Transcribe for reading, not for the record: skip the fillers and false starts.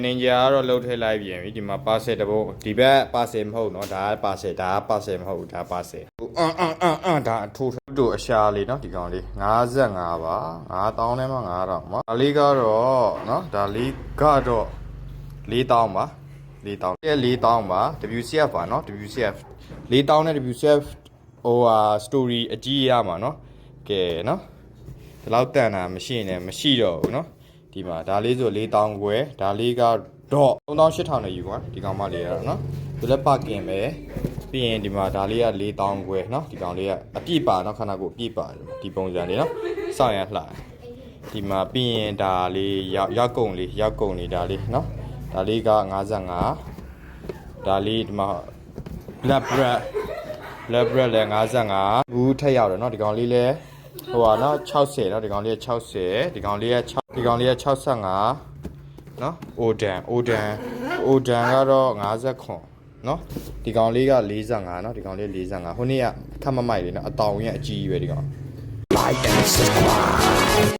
နင်ကြာကတော့လှုပ်ထဲလိုက်ပြန်ပြီဒီမှာပါဆယ်တဘုံဒီဘက်ပါဆယ်မဟုတ်เนาะဒါကပါဆယ်မဟုတ်ဒါပါဆယ်ဒါအထိုးတို့အရှာလေးเนาะဒီကောင်လေး55ပါ9000ထဲမှာ9000ပါဒါလေးကတော့เนาะဒါလေးကတော့4000ပါ4000ပါ WCF ပါเนาะ WCF 4000နဲ့ WCF ဟိုဟာ story အကြီးရမှာเนาะကဲเนาะဒီလောက်တန်တာမရှိနဲ့မရှိတော့ဘူးเนาะဒီမှာဒါလေးဆို4000ခွဲဒါလေးကတော့3800နဲ့ယူကွာဒီကောင်မလေးရတော့เนาะဒီလက်ပါကင်ပဲပြီးရင်ဒီမှာဒါလေးက4000ခွဲเนาะဒီကောင်လေးကအပြည့်ပါเนาะခန္ဓာကိုယ်အပြည့်ပါတယ်ဒီပုံစံလေးเนาะစောင့်ရလှဒီမှာပြီးရင်ဒါလေးရောက်ကုန်လေးဒါလေးเนาะဒါလေးက55ဒါလေးဒီမှာ black bread လည်း55ဘူးထက်ရောက်တယ်เนาะဒီကောင်လေးလည်းဟိုဟာเนาะ60เนาะဒီကောင်လေးက60ဒီကောင်လေးက65เนาะအိုဒန်ကတော့50ခွန်เนาะဒီကောင်လေးက45เนาะဒီကောင်လေး45ဟိုနေ့ကခက်မမိုက်လေးเนาะအတောင်ရဲ့အကြီးပဲဒီကောင် like and subscribe